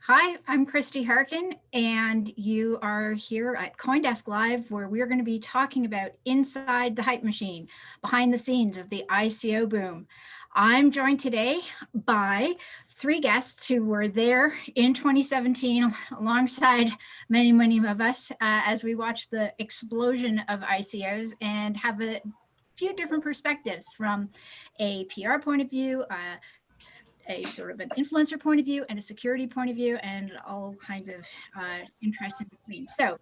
Hi, I'm Christie Harkin, and you are here at CoinDesk Live, where we're going to be talking about inside the hype machine, behind the scenes of the ICO boom. I'm joined today by three guests who were there in 2017 alongside many of us as we watched the explosion of ICOs and have a few different perspectives from a PR point of view, a sort of an influencer point of view and a security point of view, and all kinds of interests in between. So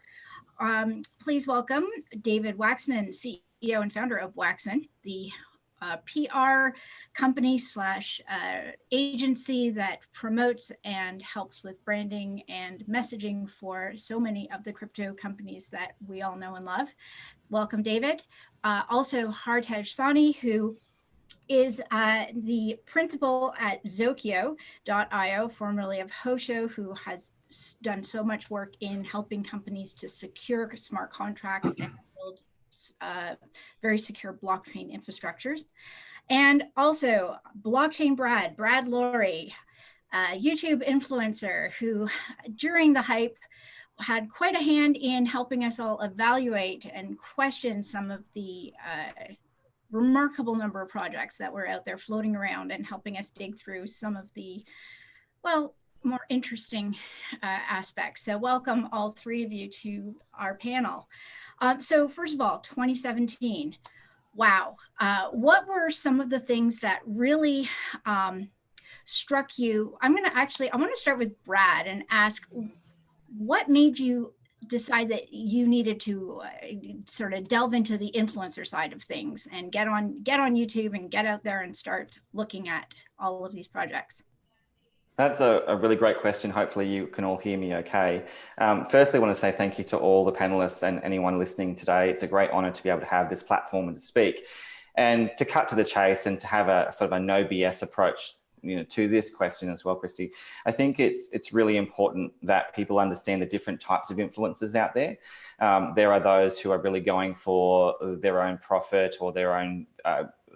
please welcome David Waxman, CEO and founder of Waxman, the PR company slash agency that promotes and helps with branding and messaging for so many of the crypto companies that we all know and love. Welcome, David. Also, Hartej Sawhney, who is the principal at Zokyo.io, formerly of Hosho, who has done so much work in helping companies to secure smart contracts and build very secure blockchain infrastructures. And also blockchain Brad Laurie, YouTube influencer who during the hype had quite a hand in helping us all evaluate and question some of the remarkable number of projects that were out there floating around and helping us dig through some of the, well, more interesting aspects. So welcome all three of you to our panel. So first of all, 2017, wow. What were some of the things that really struck you? I want to start with Brad and ask, what made you decide that you needed to sort of delve into the influencer side of things and get on YouTube and get out there and start looking at all of these projects? That's a really great question. Hopefully you can all hear me okay. Firstly, I want to say thank you to all the panelists and anyone listening today. It's a great honor to be able to have this platform and to speak. And to cut to the chase and to have a sort of a no BS approach to this question as well, Christy. I think it's really important that people understand the different types of influencers out there. There are those who are really going for their own profit or their own,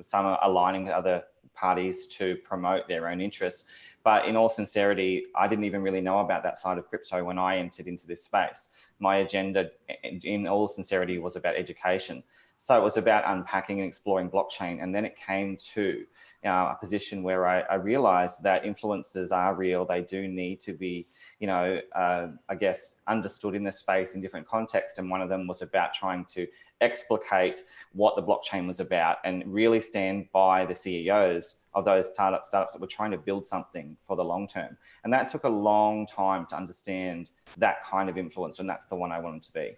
some are aligning with other parties to promote their own interests. But in all sincerity, I didn't even really know about that side of crypto when I entered into this space. My agenda, in all sincerity, was about education. So it was about unpacking and exploring blockchain. And then it came to a position where I realized that influencers are real. They do need to be, I guess, understood in this space in different contexts. And one of them was about trying to explicate what the blockchain was about and really stand by the CEOs of those startups that were trying to build something for the long term. And that took a long time to understand that kind of influence. And that's the one I wanted to be.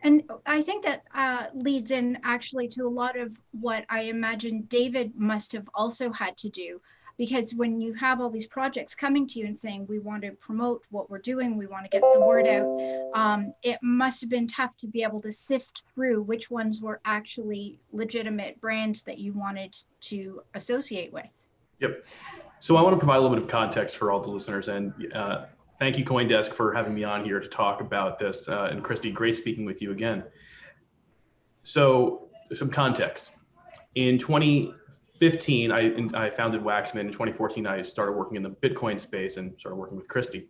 And I think that leads in actually to a lot of what I imagine David must have also had to do, because when you have all these projects coming to you and saying, we want to promote what we're doing, we want to get the word out, it must have been tough to be able to sift through which ones were actually legitimate brands that you wanted to associate with. Yep. So I want to provide a little bit of context for all the listeners, and thank you, CoinDesk, for having me on here to talk about this. And Christy, great speaking with you again. So some context. In 2015, I founded Waxman. In 2014, I started working in the Bitcoin space and started working with Christy.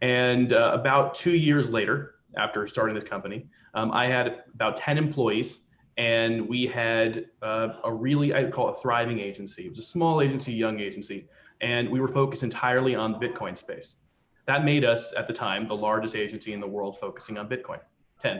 And about 2 years later, after starting this company, I had about 10 employees. And we had a really, I'd call it a thriving agency. It was a small agency, young agency. And we were focused entirely on the Bitcoin space. That made us, at the time, the largest agency in the world focusing on Bitcoin.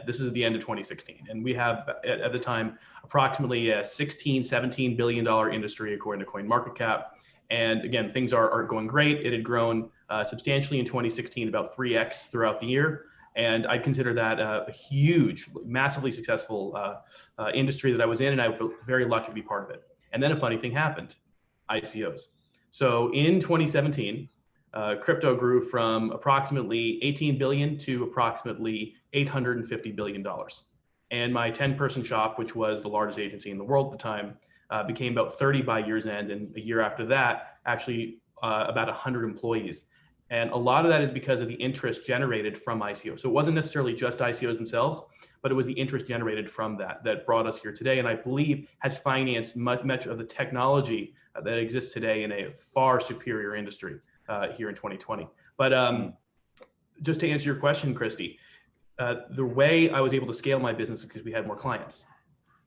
This is at the end of 2016. And we have, at the time, approximately a $16, $17 billion industry, according to CoinMarketCap. And again, things are going great. It had grown substantially in 2016, about 3x throughout the year. And I'd consider that a huge, massively successful industry that I was in, and I was very lucky to be part of it. And then a funny thing happened, ICOs. So in 2017, crypto grew from approximately 18 billion to approximately $850 billion. And my 10-person shop, which was the largest agency in the world at the time, became about 30 by year's end. And a year after that, actually about 100 employees. And a lot of that is because of the interest generated from ICOs. So it wasn't necessarily just ICOs themselves, but it was the interest generated from that brought us here today. And I believe has financed much of the technology that exists today in a far superior industry here in 2020. But just to answer your question, Christie, the way I was able to scale my business is because we had more clients.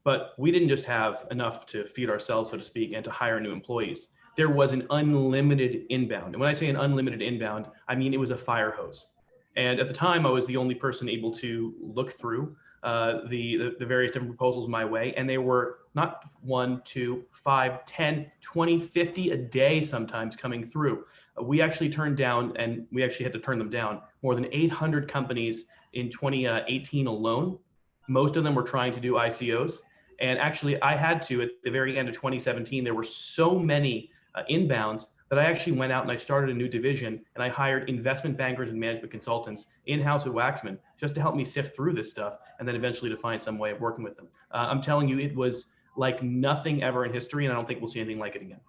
But we didn't just have enough to feed ourselves, so to speak, and to hire new employees. There was an unlimited inbound. And when I say an unlimited inbound, I mean it was a fire hose. And at the time, I was the only person able to look through the various different proposals my way. And they were not 1, 2, 5, 10, 20, 50 a day sometimes coming through. We actually turned down, and we actually had to turn them down, more than 800 companies in 2018 alone. Most of them were trying to do ICOs. And actually, I had to, at the very end of 2017, there were so many inbounds that I actually went out and I started a new division, and I hired investment bankers and management consultants in-house at Waxman just to help me sift through this stuff and then eventually to find some way of working with them. I'm telling you, it was like nothing ever in history, and I don't think we'll see anything like it again.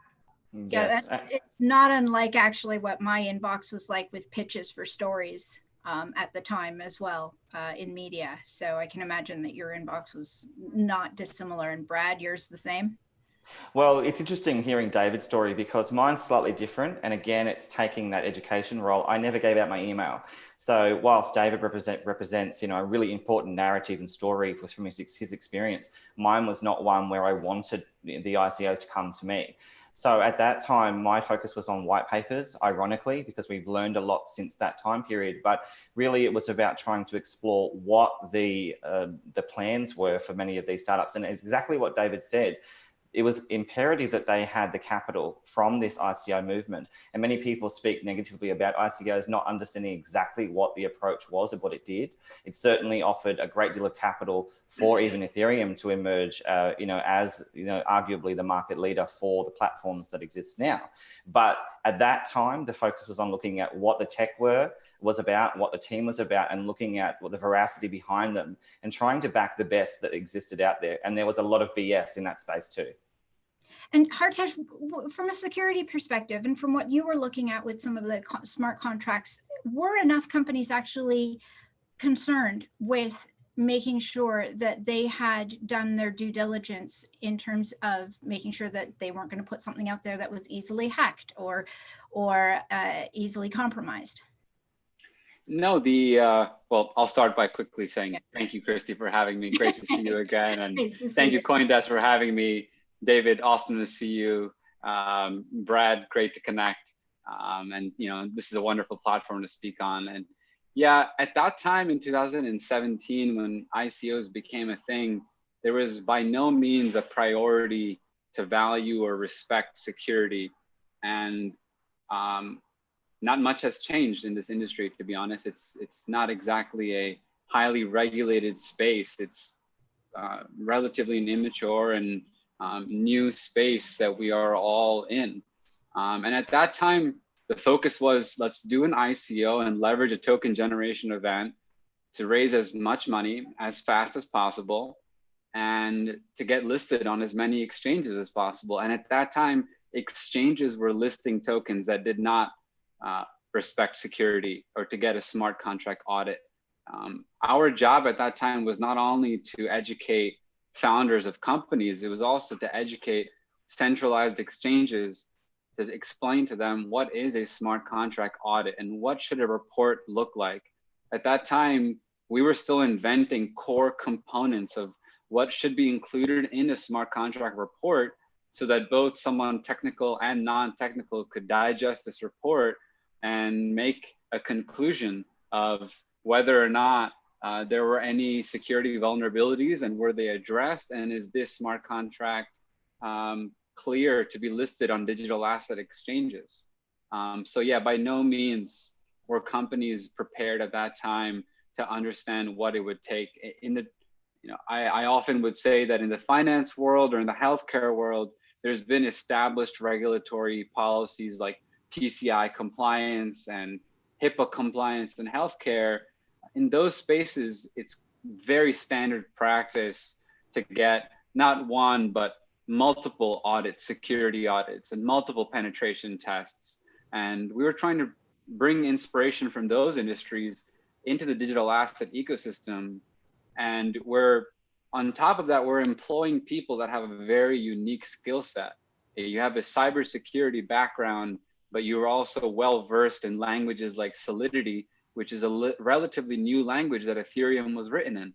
Yeah, it's not unlike actually what my inbox was like with pitches for stories at the time as well in media. So I can imagine that your inbox was not dissimilar. And Brad, yours the same? Well, it's interesting hearing David's story because mine's slightly different. And again, it's taking that education role. I never gave out my email. So whilst David represents, a really important narrative and story from his experience, mine was not one where I wanted the ICOs to come to me. So at that time, my focus was on white papers, ironically, because we've learned a lot since that time period. But really, it was about trying to explore what the plans were for many of these startups. And exactly what David said, it was imperative that they had the capital from this ICO movement. And many people speak negatively about ICOs, not understanding exactly what the approach was and what it did. It certainly offered a great deal of capital for even Ethereum to emerge, as arguably the market leader for the platforms that exist now. But at that time, the focus was on looking at what the tech was about, what the team was about, and looking at what the veracity behind them and trying to back the best that existed out there. And there was a lot of BS in that space too. And Hartej, from a security perspective, and from what you were looking at with some of the smart contracts, were enough companies actually concerned with making sure that they had done their due diligence in terms of making sure that they weren't going to put something out there that was easily hacked or easily compromised? No, well, I'll start by quickly saying thank you, Christie, for having me. Great to see you again. And thank you, CoinDesk, for having me. David, awesome to see you. Brad, great to connect. And this is a wonderful platform to speak on. And yeah, at that time in 2017, when ICOs became a thing, there was by no means a priority to value or respect security. And not much has changed in this industry, to be honest. It's not exactly a highly regulated space. It's relatively an immature and new space that we are all in. And at that time, the focus was, let's do an ICO and leverage a token generation event to raise as much money as fast as possible and to get listed on as many exchanges as possible. And at that time, exchanges were listing tokens that did not respect security or to get a smart contract audit. Our job at that time was not only to educate founders of companies, it was also to educate centralized exchanges to explain to them what is a smart contract audit and what should a report look like. At that time, we were still inventing core components of what should be included in a smart contract report so that both someone technical and non-technical could digest this report and make a conclusion of whether or not there were any security vulnerabilities and were they addressed, and is this smart contract clear to be listed on digital asset exchanges. So yeah, by no means were companies prepared at that time to understand what it would take. I often would say that in the finance world or in the healthcare world, there's been established regulatory policies like PCI compliance and HIPAA compliance in healthcare. In those spaces, it's very standard practice to get not one, but multiple audits, security audits, and multiple penetration tests. And we were trying to bring inspiration from those industries into the digital asset ecosystem. And on top of that, we're employing people that have a very unique skill set. You have a cybersecurity background, but you were also well versed in languages like Solidity, which is a relatively new language that Ethereum was written in.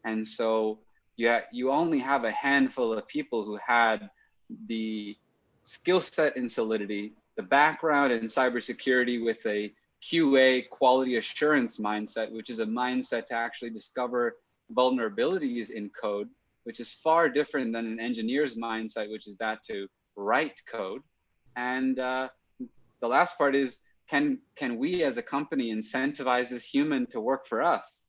And so you only have a handful of people who had the skill set in Solidity, the background in cybersecurity with a QA, quality assurance mindset, which is a mindset to actually discover vulnerabilities in code, which is far different than an engineer's mindset, which is that to write code. And the last part is, can we as a company incentivize this human to work for us?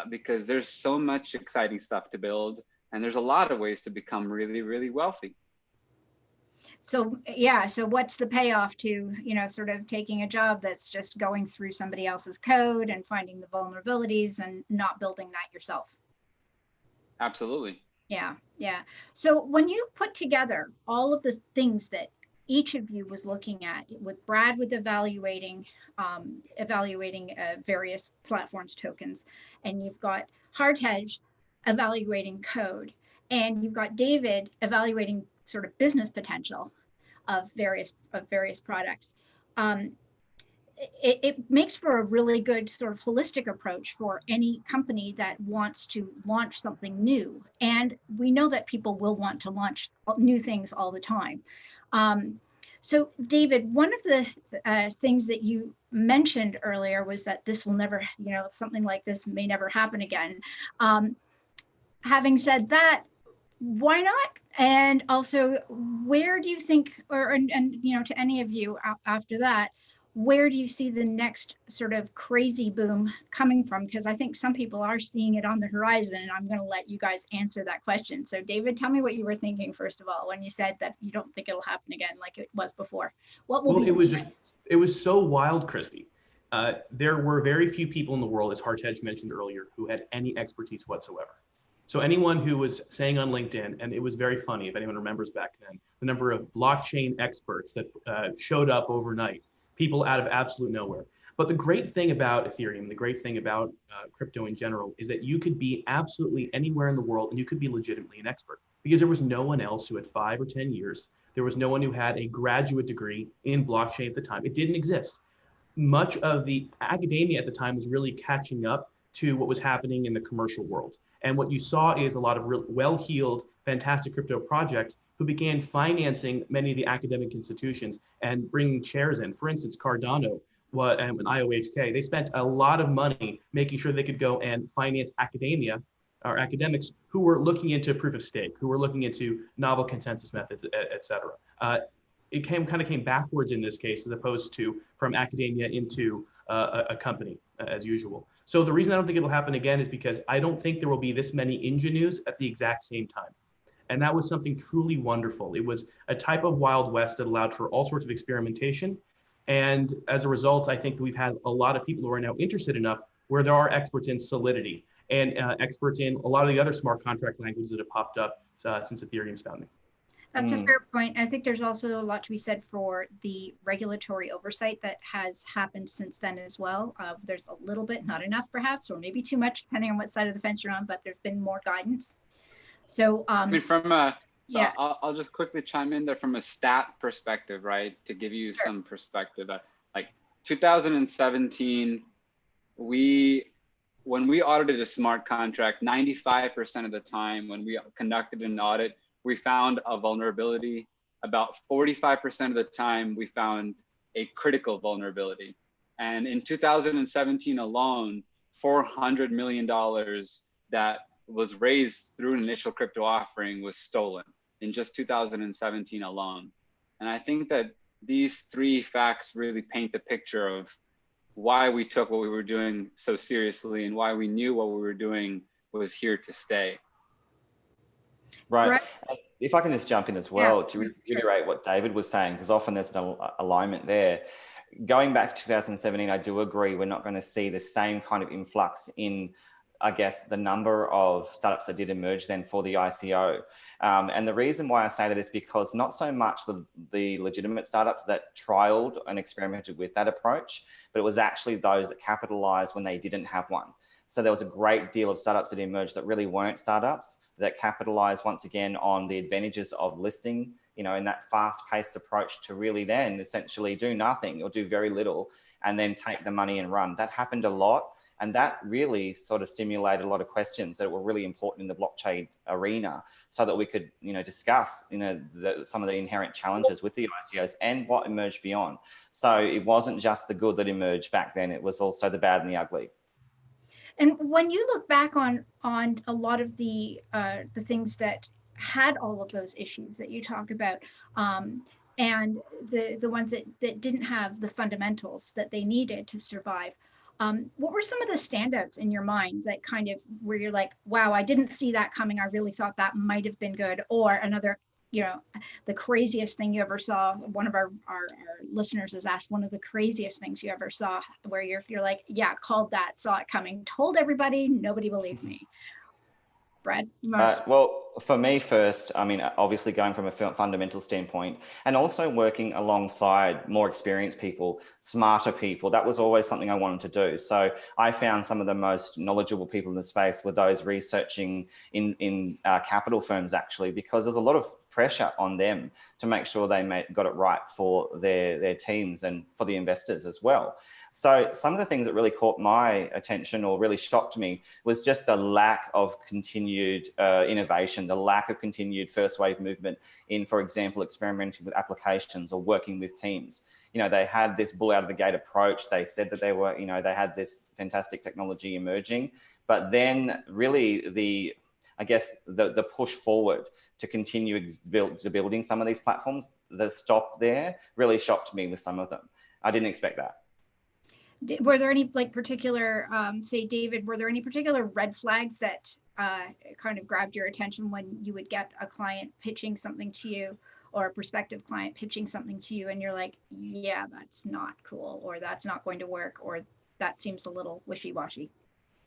Because there's so much exciting stuff to build, and there's a lot of ways to become really, really wealthy. So yeah, so what's the payoff to, you know, sort of taking a job that's just going through somebody else's code and finding the vulnerabilities and not building that yourself? Absolutely. Yeah, yeah. So when you put together all of the things that each of you was looking at, with Brad with evaluating various platforms tokens, and you've got Hartej evaluating code, and you've got David evaluating sort of business potential of various products. It makes for a really good sort of holistic approach for any company that wants to launch something new. And we know that people will want to launch new things all the time. So David, one of the things that you mentioned earlier was that this will never, you know, something like this may never happen again. Having said that, why not? And also, where do you think, and you know, to any of you after that, where do you see the next sort of crazy boom coming from? Because I think some people are seeing it on the horizon, and I'm going to let you guys answer that question. So David, tell me what you were thinking, first of all, when you said that you don't think it'll happen again like it was before. What will be? It was so wild, Christie. There were very few people in the world, as Hartej mentioned earlier, who had any expertise whatsoever. So anyone who was saying on LinkedIn, and it was very funny, if anyone remembers back then, the number of blockchain experts that showed up overnight, people out of absolute nowhere. But the great thing about Ethereum, the great thing about crypto in general, is that you could be absolutely anywhere in the world and you could be legitimately an expert, because there was no one else who had 5 or 10 years. There was no one who had a graduate degree in blockchain at the time. It didn't exist. Much of the academia at the time was really catching up to what was happening in the commercial world. And what you saw is a lot of real well-heeled, fantastic crypto projects who began financing many of the academic institutions and bringing chairs in. For instance, Cardano and IOHK, they spent a lot of money making sure they could go and finance academia or academics who were looking into proof of stake, who were looking into novel consensus methods, et cetera. It kind of came backwards in this case, as opposed to from academia into a company as usual. So the reason I don't think it'll happen again is because I don't think there will be this many ingenues at the exact same time. And that was something truly wonderful. It was a type of Wild West that allowed for all sorts of experimentation. And as a result, I think that we've had a lot of people who are now interested enough where there are experts in Solidity and experts in a lot of the other smart contract languages that have popped up since Ethereum's founding. That's a fair point. I think there's also a lot to be said for the regulatory oversight that has happened since then as well. There's a little bit, not enough perhaps, or maybe too much, depending on what side of the fence you're on, but there's been more guidance. So, I mean, yeah, I'll just quickly chime in there from a stat perspective, right? To give you some perspective. Like 2017, when we audited a smart contract, 95% of the time when we conducted an audit, we found a vulnerability. About 45% of the time, we found a critical vulnerability. And in 2017 alone, $400 million that was raised through an initial crypto offering was stolen in just 2017 alone. And I think that these three facts really paint the picture of why we took what we were doing so seriously and why we knew what we were doing was here to stay. Right. If I can just jump in as well to reiterate what David was saying, because often there's an alignment there. Going back to 2017, I do agree we're not going to see the same kind of influx in, I guess, the number of startups that did emerge then for the ICO. And the reason why I say that is because not so much the legitimate startups that trialed and experimented with that approach, but it was actually those that capitalized when they didn't have one. So there was a great deal of startups that emerged that really weren't startups, that capitalized once again on the advantages of listing you know, in that fast-paced approach to really then essentially do nothing or do very little and then take the money and run. That happened a lot. And that really sort of stimulated a lot of questions that were really important in the blockchain arena, so that we could, you know, discuss, you know, some of the inherent challenges with the ICOs and what emerged beyond. So it wasn't just the good that emerged back then, it was also the bad and the ugly. And when you look back on a lot of the things that had all of those issues that you talk about, and the ones that didn't have the fundamentals that they needed to survive, what were some of the standouts in your mind that kind of where you're like, wow, I didn't see that coming. I really thought that might have been good. Or another, you know, the craziest thing you ever saw. One of our listeners has asked one of the craziest things you ever saw, where you're like, yeah, called that, saw it coming, told everybody, nobody believed me. Brad? Well, for me first, I mean, obviously going from a fundamental standpoint and also working alongside more experienced people, smarter people, that was always something I wanted to do. So I found some of the most knowledgeable people in the space were those researching in capital firms, actually, because there's a lot of pressure on them to make sure they got it right for their teams and for the investors as well. So some of the things that really caught my attention or really shocked me was just the lack of continued innovation, the lack of continued first wave movement in, for example, experimenting with applications or working with teams. You know, they had this bull out of the gate approach. They said that they were, you know, they had this fantastic technology emerging, but then really I guess the push forward to continue building some of these platforms, the stop there really shocked me with some of them. I didn't expect that. Were there any like particular, say, David, were there any particular red flags that kind of grabbed your attention when you would get a client pitching something to you, or a prospective client pitching something to you, and you're like, yeah, that's not cool, or that's not going to work, or that seems a little wishy-washy?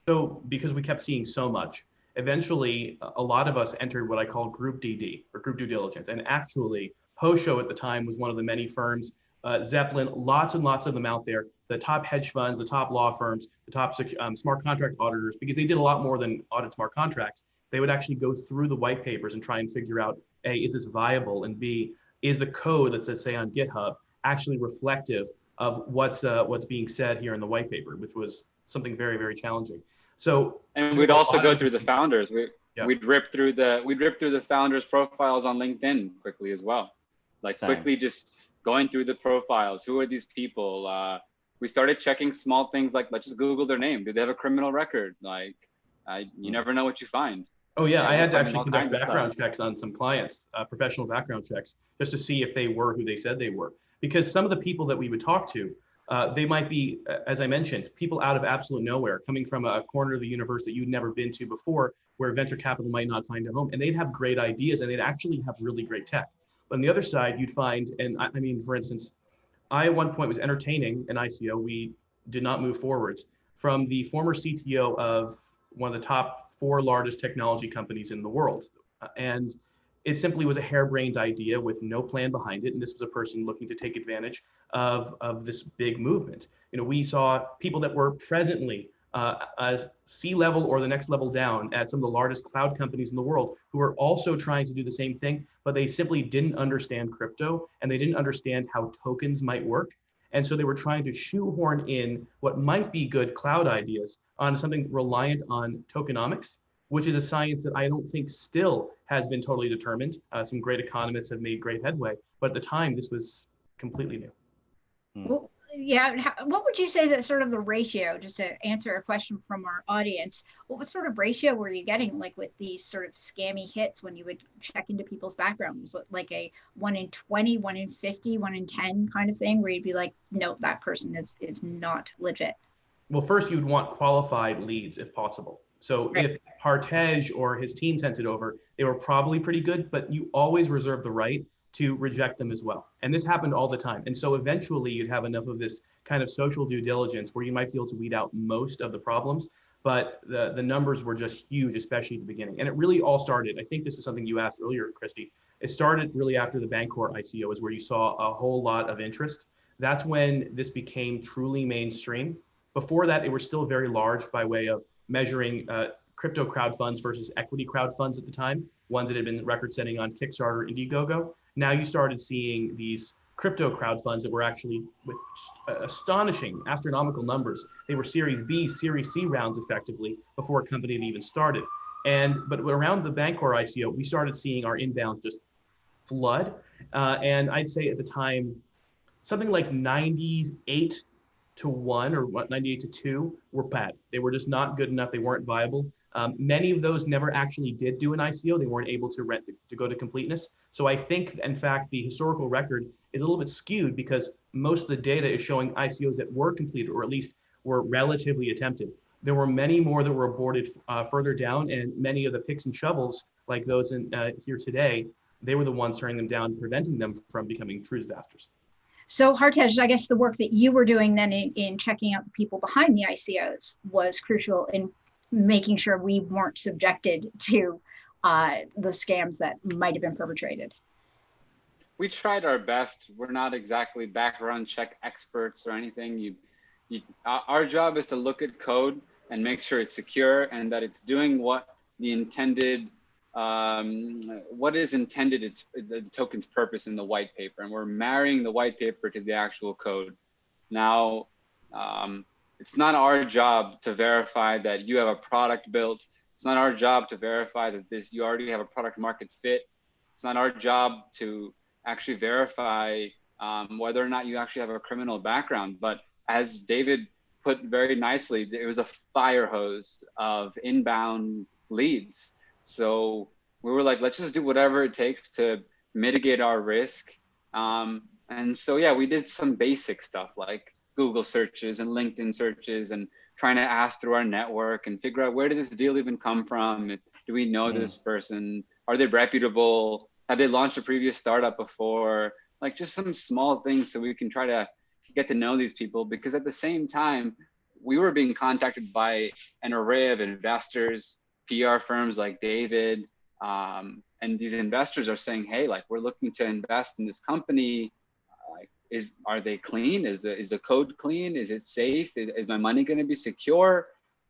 So because we kept seeing so much, eventually a lot of us entered what I call group DD, or group due diligence. And actually, Hosho at the time was one of the many firms, Zeppelin, lots and lots of them out there, the top hedge funds, the top law firms, the top smart contract auditors, because they did a lot more than audit smart contracts. They would actually go through the white papers and try and figure out, A, is this viable? And B, is the code that's, let's say, on GitHub actually reflective of what's being said here in the white paper, which was something very, very challenging. So, and we'd also go through the founders. We'd rip through the founders' profiles on LinkedIn quickly as well, like quickly just going through the profiles. Who are these people? We started checking small things like, let's just Google their name. Do they have a criminal record? Like, you never know what you find. Oh yeah, I had to actually conduct background checks on some clients, professional background checks, just to see if they were who they said they were. Because some of the people that we would talk to, they might be, as I mentioned, people out of absolute nowhere, coming from a corner of the universe that you'd never been to before, where venture capital might not find a home, and they'd have great ideas and they'd actually have really great tech. But on the other side, you'd find, and I mean, for instance, I at one point was entertaining an ICO. We did not move forwards from the former CTO of one of the top 4 largest technology companies in the world. And it simply was a harebrained idea with no plan behind it. And this was a person looking to take advantage of this big movement. You know, we saw people that were presently C-level or the next level down at some of the largest cloud companies in the world who are also trying to do the same thing, but they simply didn't understand crypto and they didn't understand how tokens might work. And so they were trying to shoehorn in what might be good cloud ideas on something reliant on tokenomics, which is a science that I don't think still has been totally determined. Some great economists have made great headway, but at the time, this was completely new. Well, yeah, what would you say that sort of the ratio, just to answer a question from our audience, what sort of ratio were you getting like with these sort of scammy hits when you would check into people's backgrounds? Was it like a 1 in 20, 1 in 50, 1 in 10 kind of thing where you'd be like, no, that person is not legit? Well, first you'd want qualified leads if possible. So right. If Hartej or his team sent it over, they were probably pretty good, but you always reserve the right to reject them as well. And this happened all the time. And so eventually you'd have enough of this kind of social due diligence where you might be able to weed out most of the problems, but the numbers were just huge, especially at the beginning. And it really all started, I think this was something you asked earlier, Christie, it started really after the Bancor ICO is where you saw a whole lot of interest. That's when this became truly mainstream. Before that, it was still very large by way of measuring crypto crowd funds versus equity crowd funds at the time, ones that had been record setting on Kickstarter, Indiegogo. Now you started seeing these crypto crowd funds that were actually with astonishing astronomical numbers. They were Series B, Series C rounds effectively before a company had even started. But around the Bancor ICO, we started seeing our inbounds just flood. And I'd say at the time, something like 98 to 1 or 98 to 2 were bad. They were just not good enough. They weren't viable. Many of those never actually did do an ICO. They weren't able to go to completeness. So I think, in fact, the historical record is a little bit skewed because most of the data is showing ICOs that were completed, or at least were relatively attempted. There were many more that were aborted further down, and many of the picks and shovels, like those in here today, they were the ones turning them down, preventing them from becoming true disasters. So Hartej, I guess the work that you were doing then in checking out the people behind the ICOs was crucial in making sure we weren't subjected to the scams that might have been perpetrated. We tried our best. We're not exactly background check experts or anything. Our job is to look at code and make sure it's secure and that it's doing what the intended, what is intended, it's the token's purpose in the white paper. And we're marrying the white paper to the actual code. Now, it's not our job to verify that you have a product built. It's not our job to verify that you already have a product market fit. It's not our job to actually verify whether or not you actually have a criminal background. But as David put very nicely, it was a fire hose of inbound leads. So we were like, let's just do whatever it takes to mitigate our risk. And so, yeah, we did some basic stuff like Google searches and LinkedIn searches and trying to ask through our network and figure out, where did this deal even come from? Do we know this person? Are they reputable? Have they launched a previous startup before? Like just some small things so we can try to get to know these people, because at the same time, we were being contacted by an array of investors, PR firms like David, and these investors are saying, hey, like, we're looking to invest in this company. Are they clean? Is the code clean? Is it safe? Is my money going to be secure?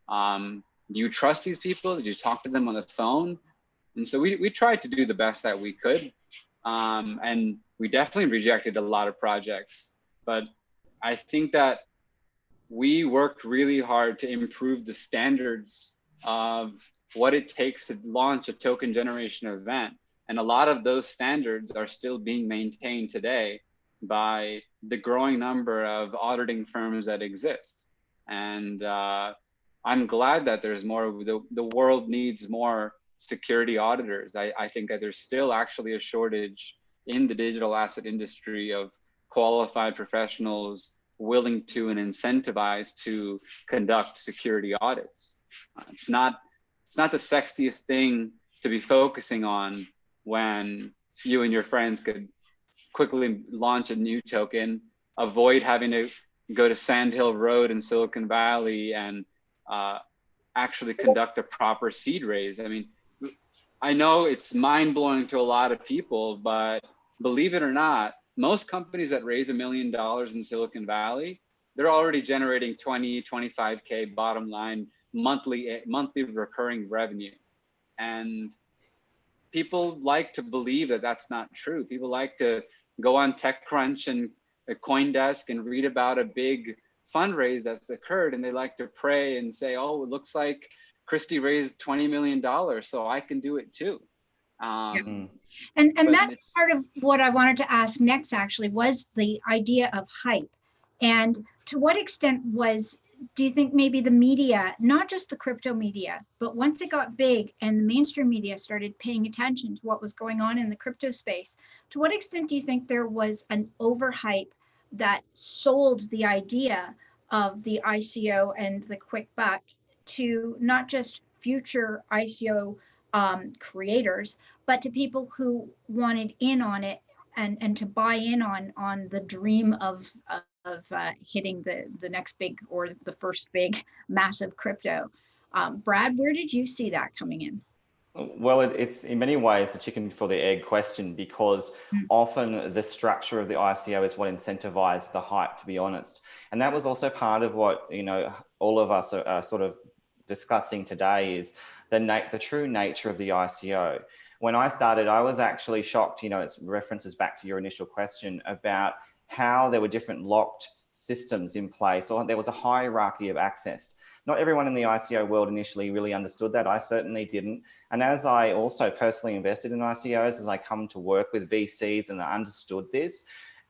Do you trust these people? Did you talk to them on the phone? And so we tried to do the best that we could. And we definitely rejected a lot of projects. But I think that we worked really hard to improve the standards of what it takes to launch a token generation event. And a lot of those standards are still being maintained today by the growing number of auditing firms that exist. And I'm glad that there's more. The world needs more security auditors. I think that there's still actually a shortage in the digital asset industry of qualified professionals willing to and incentivized to conduct security audits. It's not the sexiest thing to be focusing on when you and your friends could quickly launch a new token, avoid having to go to Sand Hill Road in Silicon Valley and actually conduct a proper seed raise. I mean, I know it's mind-blowing to a lot of people, but believe it or not, most companies that raise $1 million in Silicon Valley, they're already generating 20, 25K bottom line monthly recurring revenue. And people like to believe that that's not true. People like to go on TechCrunch and CoinDesk and read about a big fundraise that's occurred, and they like to pray and say, oh, it looks like Christie raised $20 million, so I can do it too. And that's part of what I wanted to ask next, actually, was the idea of hype. And to what extent do you think maybe the media, not just the crypto media, but once it got big and the mainstream media started paying attention to what was going on in the crypto space, to what extent do you think there was an overhype that sold the idea of the ICO and the quick buck to not just future ICO creators, but to people who wanted in on it and to buy in on the dream of hitting the next big, or the first big massive crypto? Brad, where did you see that coming in? Well, it's in many ways the chicken before the egg question, because often the structure of the ICO is what incentivized the hype, to be honest. And that was also part of what, all of us are sort of discussing today, is the true nature of the ICO. when I started, I was actually shocked, it references back to your initial question about how there were different locked systems in place, or there was a hierarchy of access. Not everyone in the ICO world initially really understood that. I certainly didn't. And as I also personally invested in ICOs, as I come to work with VCs and I understood this,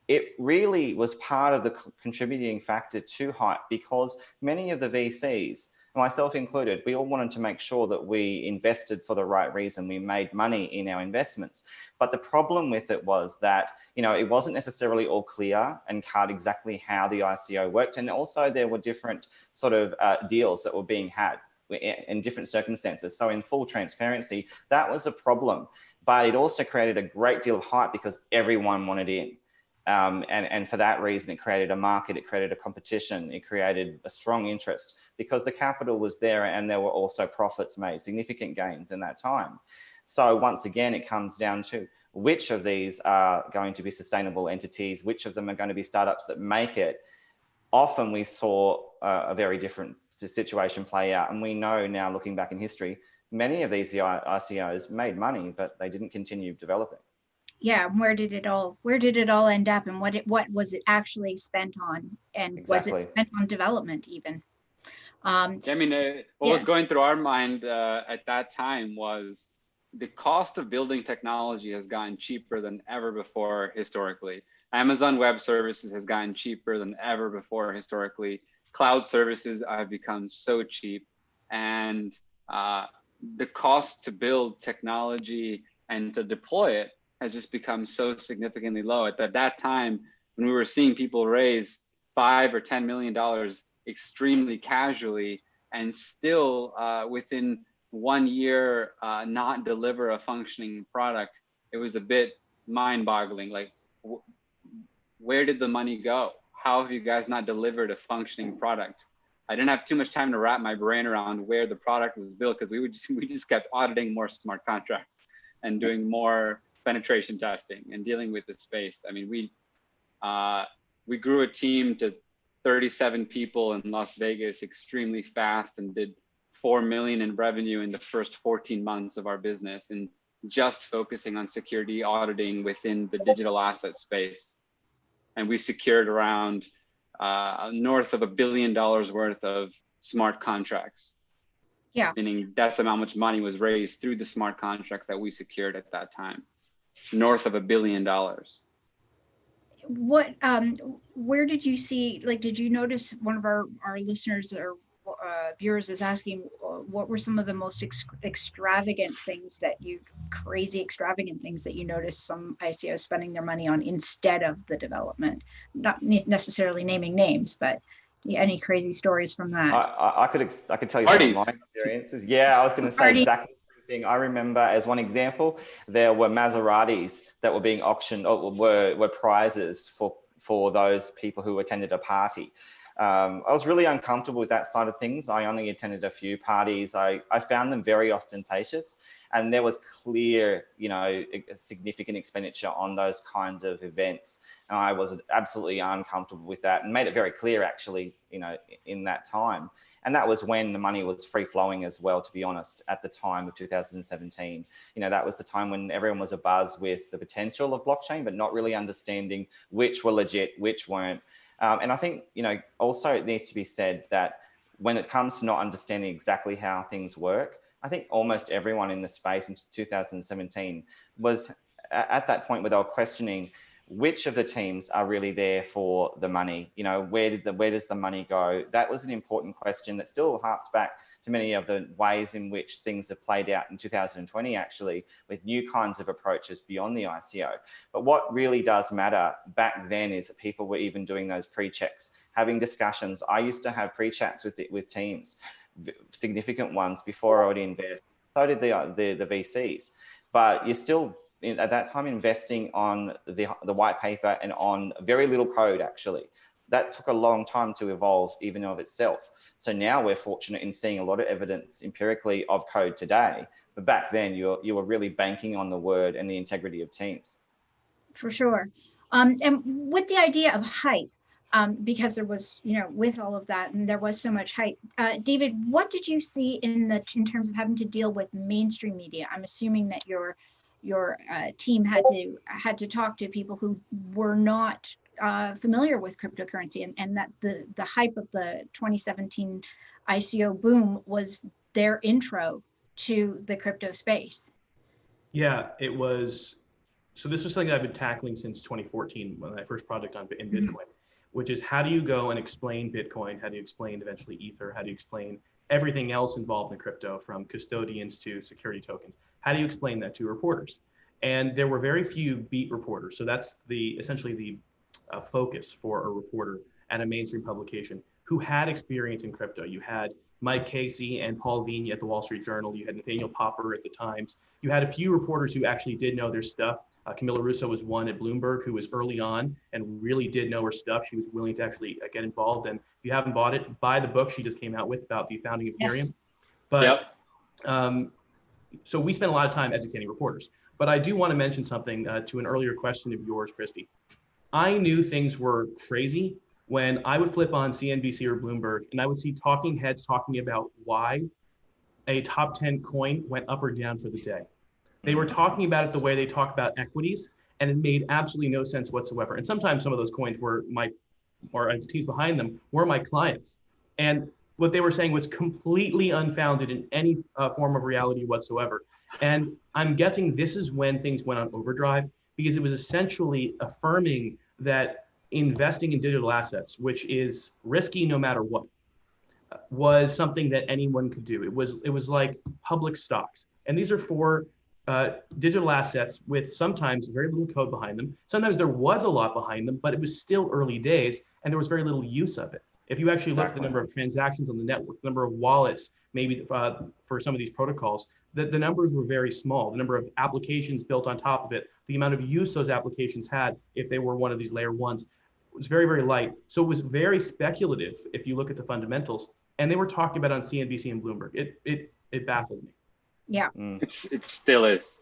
it really was part of the contributing factor to hype, because many of the VCs, myself included, we all wanted to make sure that we invested for the right reason. We made money in our investments. But the problem with it was that, it wasn't necessarily all clear and cut exactly how the ICO worked. And also there were different sort of deals that were being had in different circumstances. So in full transparency, that was a problem. But it also created a great deal of hype because everyone wanted in. And for that reason, it created a market, it created a competition, it created a strong interest because the capital was there and there were also profits made, significant gains in that time. So once again, it comes down to which of these are going to be sustainable entities, which of them are going to be startups that make it. Often we saw a very different situation play out. And we know now, looking back in history, many of these ICOs made money, but they didn't continue developing. Yeah, where did it all end up, and what was it actually spent on, and exactly. Was it spent on development even? What was going through our mind at that time was the cost of building technology has gotten cheaper than ever before historically. Amazon Web Services has gotten cheaper than ever before historically. Cloud services have become so cheap, and the cost to build technology and to deploy it has just become so significantly low. At that time, when we were seeing people raise $5 or $10 million extremely casually, and still within 1 year not deliver a functioning product, it was a bit mind-boggling. Like, where did the money go? How have you guys not delivered a functioning product? I didn't have too much time to wrap my brain around where the product was built, because we just kept auditing more smart contracts and doing more penetration testing and dealing with the space. I mean, we grew a team to 37 people in Las Vegas extremely fast and did 4 million in revenue in the first 14 months of our business, and just focusing on security auditing within the digital asset space. And we secured around north of $1 billion worth of smart contracts. Yeah. Meaning that's how much money was raised through the smart contracts that we secured at that time. North of $1 billion. What, where did you see, like, did you notice, one of our listeners or viewers is asking, what were some of the most extravagant things that crazy extravagant things that you noticed some ICOs spending their money on instead of the development? Not necessarily naming names, but any crazy stories from that? I could tell you some of my experiences. Yeah, I was going to say exactly the same thing. I remember, as one example, there were Maseratis that were being auctioned, or were prizes for those people who attended a party. I was really uncomfortable with that side of things. I only attended a few parties. I found them very ostentatious, and there was clear, significant expenditure on those kinds of events. And I was absolutely uncomfortable with that, and made it very clear, actually, in that time. And that was when the money was free flowing as well, to be honest, at the time of 2017. That was the time when everyone was abuzz with the potential of blockchain, but not really understanding which were legit, which weren't. And I think, also it needs to be said that when it comes to not understanding exactly how things work, I think almost everyone in the space in 2017 was at that point where they were questioning which of the teams are really there for the money. Where does the money go? That was an important question that still harps back to many of the ways in which things have played out in 2020, actually, with new kinds of approaches beyond the ICO. But what really does matter back then is that people were even doing those pre-checks, having discussions. I used to have pre-chats with teams, significant ones, before I would invest. So did the VCs. But you're still, at that time, investing on the white paper and on very little code, actually. That took a long time to evolve, even of itself. So now we're fortunate in seeing a lot of evidence empirically of code today. But back then, you were really banking on the word and the integrity of teams. For sure. And with the idea of hype, because there was, with all of that, and there was so much hype. David, what did you see in terms of having to deal with mainstream media? I'm assuming that you're your team had to talk to people who were not familiar with cryptocurrency, and that the hype of the 2017 ICO boom was their intro to the crypto space. Yeah, it was. So this was something I've been tackling since 2014, when my first project in Bitcoin, which is how do you go and explain Bitcoin? How do you explain eventually Ether? How do you explain everything else involved in crypto, from custodians to security tokens? How do you explain that to reporters? And there were very few beat reporters. So that's essentially the focus for a reporter at a mainstream publication who had experience in crypto. You had Mike Casey and Paul Vigny at the Wall Street Journal. You had Nathaniel Popper at the Times. You had a few reporters who actually did know their stuff. Camilla Russo was one at Bloomberg who was early on and really did know her stuff. She was willing to actually get involved. And if you haven't bought it, buy the book she just came out with about the founding of Ethereum. Yes. But so we spent a lot of time educating reporters. But I do want to mention something to an earlier question of yours, Christie. I knew things were crazy when I would flip on CNBC or Bloomberg and I would see talking heads talking about why a top 10 coin went up or down for the day. They were talking about it the way they talk about equities, and it made absolutely no sense whatsoever. And sometimes some of those coins were or entities behind them were my clients. And what they were saying was completely unfounded in any form of reality whatsoever. And I'm guessing this is when things went on overdrive, because it was essentially affirming that investing in digital assets, which is risky no matter what, was something that anyone could do. It was like public stocks. And these are for digital assets with sometimes very little code behind them. Sometimes there was a lot behind them, but it was still early days and there was very little use of it. If you actually look at the number of transactions on the network, the number of wallets, maybe for some of these protocols, the numbers were very small. The number of applications built on top of it, the amount of use those applications had if they were one of these layer ones, was very, very light. So it was very speculative if you look at the fundamentals. And they were talking about on CNBC and Bloomberg. It baffled me. Yeah, it still is.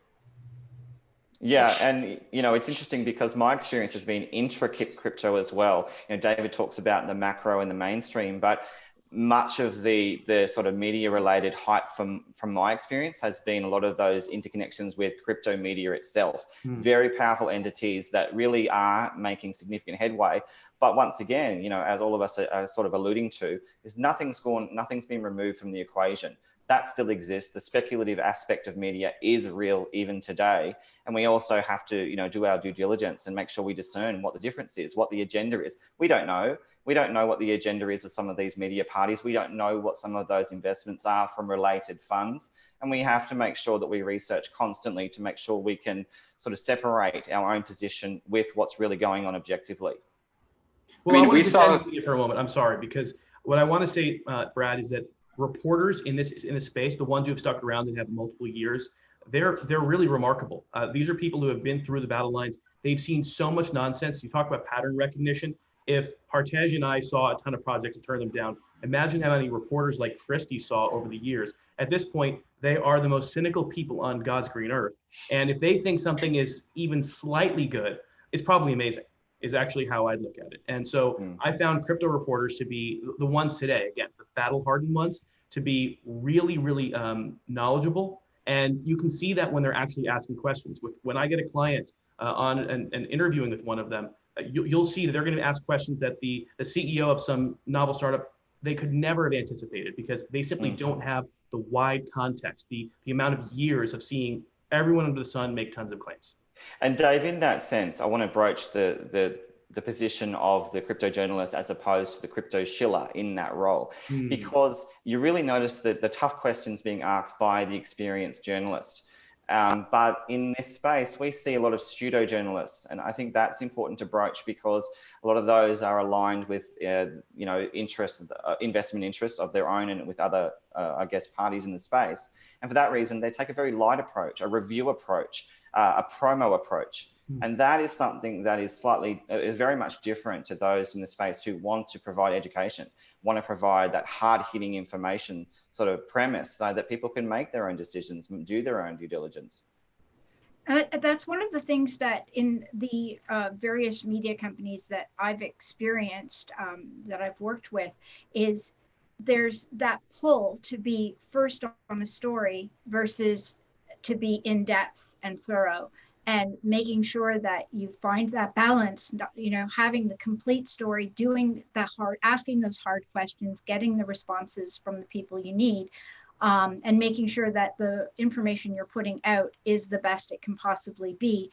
Yeah, and it's interesting because my experience has been intricate crypto as well. David talks about the macro and the mainstream, but much of the sort of media related hype from my experience has been a lot of those interconnections with crypto media itself. Very powerful entities that really are making significant headway. But once again, as all of us are sort of alluding to, is nothing's been removed from the equation. That still exists. The speculative aspect of media is real even today. And we also have to, do our due diligence and make sure we discern what the difference is, what the agenda is. We don't know. We don't know what the agenda is of some of these media parties. We don't know what some of those investments are from related funds. And we have to make sure that we research constantly to make sure we can sort of separate our own position with what's really going on objectively. Well, I want to defend media for a moment. I'm sorry, because what I want to say, Brad, is that reporters in this space, the ones who have stuck around and have multiple years, they're really remarkable. These are people who have been through the battle lines. They've seen so much nonsense. You talk about pattern recognition. If Hartej and I saw a ton of projects and turned them down, imagine how many reporters like Christie saw over the years. At this point, they are the most cynical people on God's green earth. And if they think something is even slightly good, it's probably amazing, is actually how I'd look at it. And so I found crypto reporters to be the ones today, again, the battle-hardened ones, to be really, really knowledgeable. And you can see that when they're actually asking questions. When I get a client on an interviewing with one of them, you'll see that they're going to ask questions that the CEO of some novel startup, they could never have anticipated, because they simply don't have the wide context, the amount of years of seeing everyone under the sun make tons of claims. And Dave, in that sense, I want to broach the position of the crypto journalist as opposed to the crypto shiller in that role, because you really notice the tough questions being asked by the experienced journalist. But in this space, we see a lot of pseudo journalists, and I think that's important to broach, because a lot of those are aligned with, investment interests of their own and with other, parties in the space. And for that reason, they take a very light approach, a review approach, a promo approach. And that is something that is is very much different to those in the space who want to provide education, want to provide that hard-hitting information sort of premise so that people can make their own decisions and do their own due diligence. That's one of the things that in the various media companies that I've experienced, that I've worked with, is there's that pull to be first on a story versus to be in depth and thorough, and making sure that you find that balance, having the complete story, doing asking those hard questions, getting the responses from the people you need, and making sure that the information you're putting out is the best it can possibly be,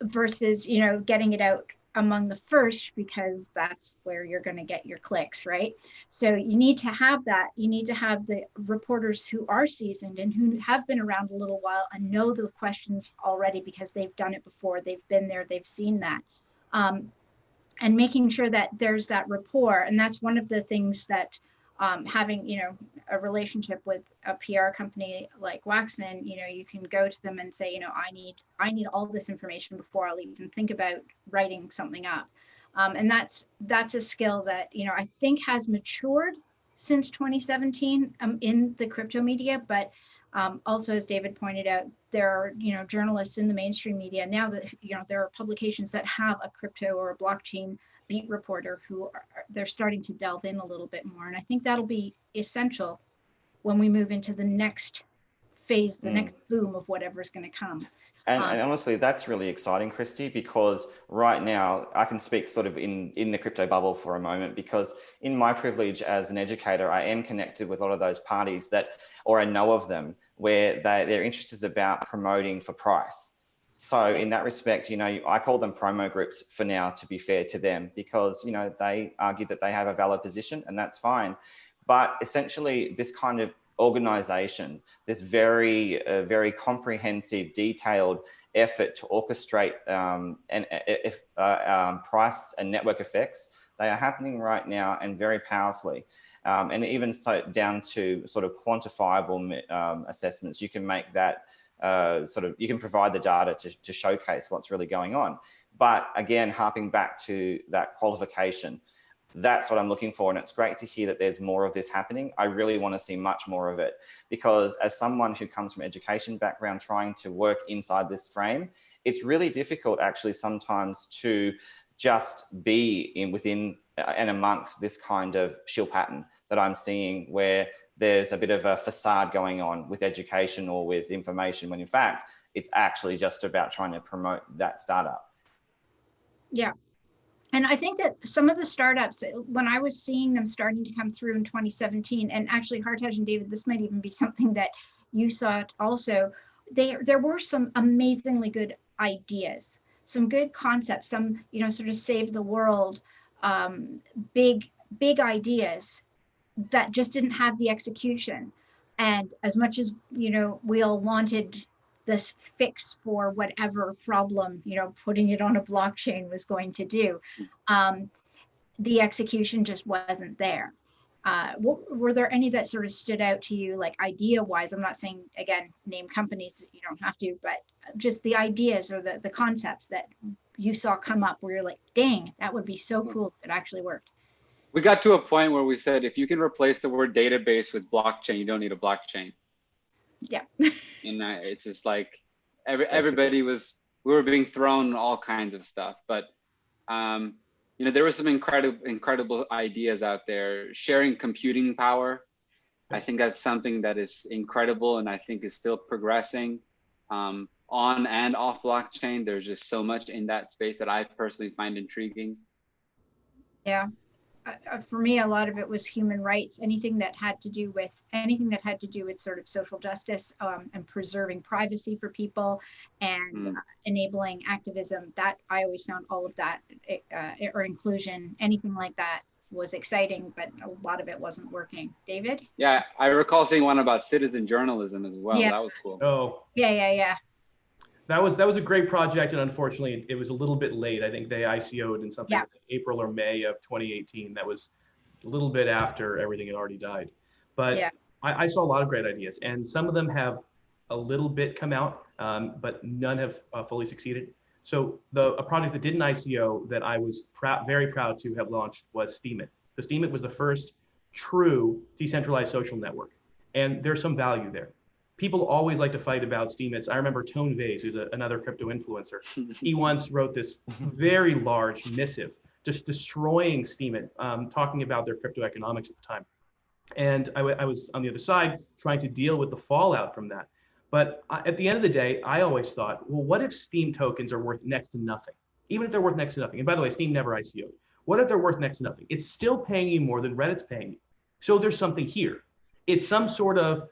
versus, getting it out among the first, because that's where you're going to get your clicks, right? So you need to have that. You need to have the reporters who are seasoned and who have been around a little while and know the questions already because they've done it before, they've been there, they've seen that. And making sure that there's that rapport. And that's one of the things that having, a relationship with a PR company like Waxman, you can go to them and say, I need all this information before I'll even think about writing something up. And that's a skill that, I think has matured since 2017 in the crypto media, but also, as David pointed out, there are, journalists in the mainstream media now that, there are publications that have a crypto or a blockchain beat reporter who they're starting to delve in a little bit more. And I think that'll be essential when we move into the next phase, the next boom of whatever's going to come. And honestly, that's really exciting, Christie, because right now I can speak sort of in the crypto bubble for a moment, because in my privilege as an educator, I am connected with a lot of those parties or I know of them, where their interest is about promoting for price. So in that respect, I call them promo groups for now, to be fair to them, because, they argue that they have a valid position, and that's fine. But essentially this kind of organization, this very comprehensive, detailed effort to orchestrate price and network effects, they are happening right now and very powerfully. And even so down to sort of quantifiable assessments, you can make that you can provide the data to showcase what's really going on. But again, harping back to that qualification, that's what I'm looking for. And it's great to hear that there's more of this happening. I really want to see much more of it, because as someone who comes from education background, trying to work inside this frame, it's really difficult actually sometimes to just be within and amongst this kind of shill pattern that I'm seeing, where there's a bit of a facade going on with education or with information, when in fact, it's actually just about trying to promote that startup. Yeah. And I think that some of the startups, when I was seeing them starting to come through in 2017, and actually Hartej and David, this might even be something that you saw also, there were some amazingly good ideas, some good concepts, some, sort of save the world, big ideas that just didn't have the execution. And as much as, we all wanted this fix for whatever problem, putting it on a blockchain was going to do, the execution just wasn't there. Were there any that sort of stood out to you, like idea wise? I'm not saying, again, name companies, you don't have to, but just the ideas or the concepts that you saw come up where you're like, dang, that would be so cool if it actually worked. We got to a point where we said, if you can replace the word database with blockchain, you don't need a blockchain. Yeah. And it's just like everybody we were being thrown all kinds of stuff. But, there were some incredible ideas out there. Sharing computing power, I think that's something that is incredible, and I think is still progressing on and off blockchain. There's just so much in that space that I personally find intriguing. Yeah. For me, a lot of it was human rights, anything that had to do with sort of social justice, and preserving privacy for people, and enabling activism. That I always found all of that, or inclusion, anything like that was exciting, but a lot of it wasn't working. David? Yeah, I recall seeing one about citizen journalism as well. Yeah. That was cool. Oh. Yeah. That was a great project, and unfortunately, it was a little bit late. I think they ICO'd in something like April or May of 2018. That was a little bit after everything had already died. But I saw a lot of great ideas, and some of them have a little bit come out, but none have fully succeeded. So a project that did an ICO that I was very proud to have launched was Steemit. So Steemit was the first true decentralized social network, and there's some value there. People always like to fight about Steemits. I remember Tone Vase, who's another crypto influencer. He once wrote this very large missive, just destroying Steemit, talking about their crypto economics at the time. And I was on the other side trying to deal with the fallout from that. But at the end of the day, I always thought, well, what if Steam tokens are worth next to nothing? Even if they're worth next to nothing. And by the way, Steam never ICO. What if they're worth next to nothing? It's still paying you more than Reddit's paying you. So there's something here. It's some sort of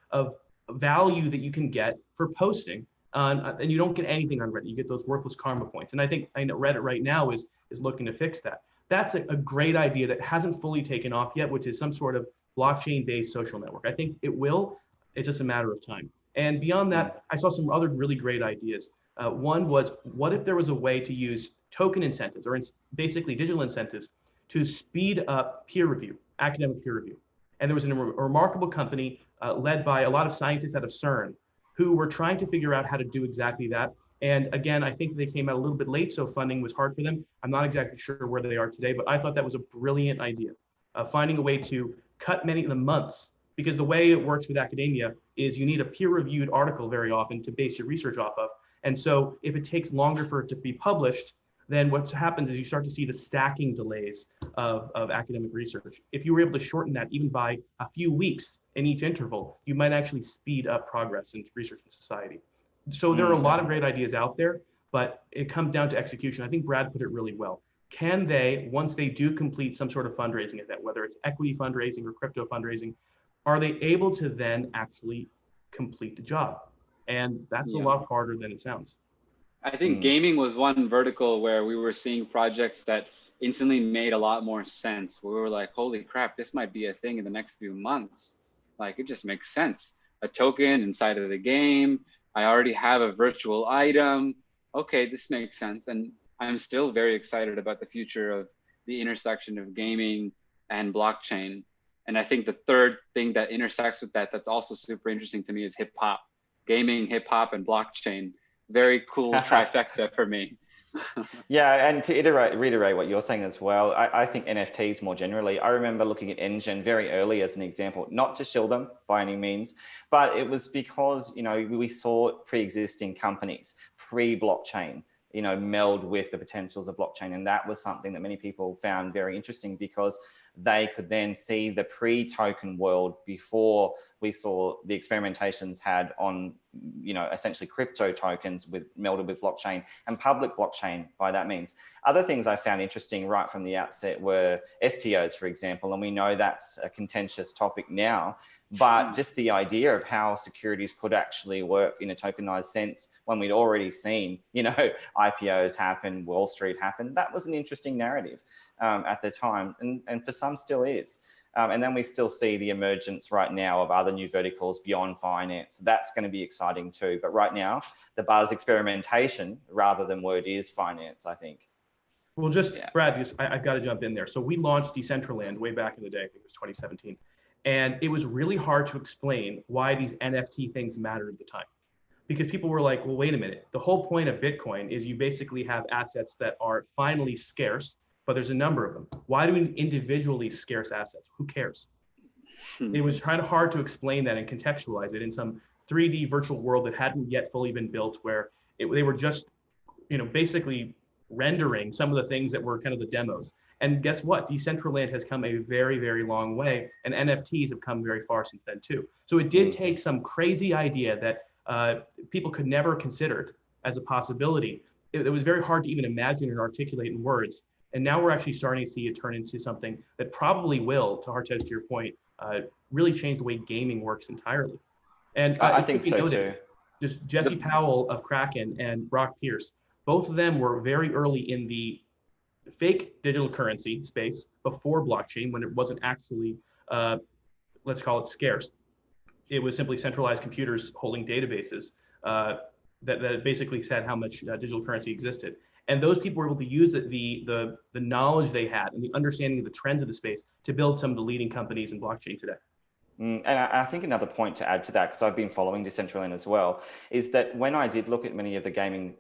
value that you can get for posting, and you don't get anything on Reddit. You get those worthless karma points. And I know Reddit right now is looking to fix that. That's a great idea that hasn't fully taken off yet, which is some sort of blockchain-based social network. I think it will. It's just a matter of time. And beyond that, I saw some other really great ideas. One was, what if there was a way to use token incentives, or basically digital incentives, to speed up peer review, academic peer review? And there was a remarkable company led by a lot of scientists out of CERN who were trying to figure out how to do exactly that. And again, I think they came out a little bit late, so funding was hard for them. I'm not exactly sure where they are today, but I thought that was a brilliant idea. Finding a way to cut many of the months, because the way it works with academia is you need a peer-reviewed article very often to base your research off of. And so if it takes longer for it to be published, then what happens is you start to see the stacking delays of academic research. If you were able to shorten that even by a few weeks in each interval, you might actually speed up progress in research and society. So there are a lot of great ideas out there, but it comes down to execution. I think Brad put it really well. Can they, once they do complete some sort of fundraising event, whether it's equity fundraising or crypto fundraising, are they able to then actually complete the job? And that's a lot harder than it sounds. I think gaming was one vertical where we were seeing projects that instantly made a lot more sense. We were like, holy crap, this might be a thing in the next few months. Like, it just makes sense. A token inside of the game. I already have a virtual item. Okay, this makes sense. And I'm still very excited about the future of the intersection of gaming and blockchain. And I think the third thing that intersects with that, that's also super interesting to me, is hip hop. Gaming, hip hop, and blockchain. Very cool trifecta for me. Yeah, and to reiterate what you're saying as well, I think NFTs more generally, I remember looking at Engine very early as an example, not to shill them by any means, but it was because, you know, we saw pre-existing companies, pre-blockchain, you know, meld with the potentials of blockchain. And that was something that many people found very interesting, because they could then see the pre-token world before we saw the experimentations had on, you know, essentially crypto tokens melded with blockchain and public blockchain by that means. Other things I found interesting right from the outset were STOs, for example, and we know that's a contentious topic now, but just the idea of how securities could actually work in a tokenized sense when we'd already seen, you know, IPOs happen, Wall Street happen, that was an interesting narrative at the time, and for some still is. And then we still see the emergence right now of other new verticals beyond finance. That's going to be exciting too. But right now, the buzz experimentation rather than word is finance, I think. Well, Brad, I've got to jump in there. So we launched Decentraland way back in the day, I think it was 2017. And it was really hard to explain why these NFT things mattered at the time. Because people were like, well, wait a minute. The whole point of Bitcoin is you basically have assets that are finally scarce, but there's a number of them. Why do we need individually scarce assets? Who cares? It was kind of hard to explain that and contextualize it in some 3D virtual world that hadn't yet fully been built, where they were just, you know, basically rendering some of the things that were kind of the demos. And guess what? Decentraland has come a very, very long way, and NFTs have come very far since then too. So it did take some crazy idea that people could never considered as a possibility. It was very hard to even imagine and articulate in words. And now we're actually starting to see it turn into something that probably will, to Hartej, to your point, really change the way gaming works entirely. And I think so too. Just Jesse Powell of Kraken and Brock Pierce, both of them were very early in the fake digital currency space before blockchain, when it wasn't actually, let's call it scarce. It was simply centralized computers holding databases that basically said how much digital currency existed. And those people were able to use the knowledge they had and the understanding of the trends of the space to build some of the leading companies in blockchain today. And I think another point to add to that, because I've been following Decentraland as well, is that when I did look at many of the gaming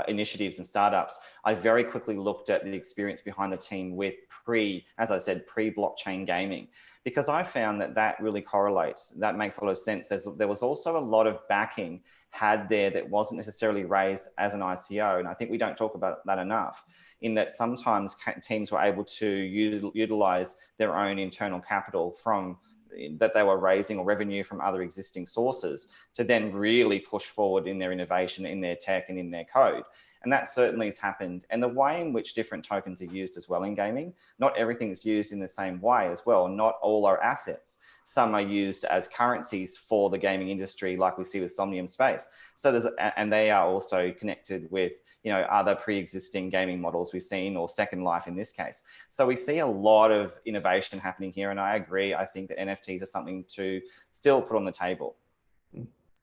initiatives and startups, I very quickly looked at the experience behind the team with pre-blockchain gaming, because I found that really correlates. That makes a lot of sense. There was also a lot of backing had there that wasn't necessarily raised as an ICO. And I think we don't talk about that enough, in that sometimes teams were able to utilize their own internal capital from that they were raising or revenue from other existing sources to then really push forward in their innovation, in their tech and in their code. And that certainly has happened. And the way in which different tokens are used as well in gaming, not everything is used in the same way as well. Not all are assets. Some are used as currencies for the gaming industry, like we see with Somnium Space. So and they are also connected with, you know, other pre-existing gaming models we've seen, or Second Life in this case. So we see a lot of innovation happening here. And I agree. I think that NFTs are something to still put on the table.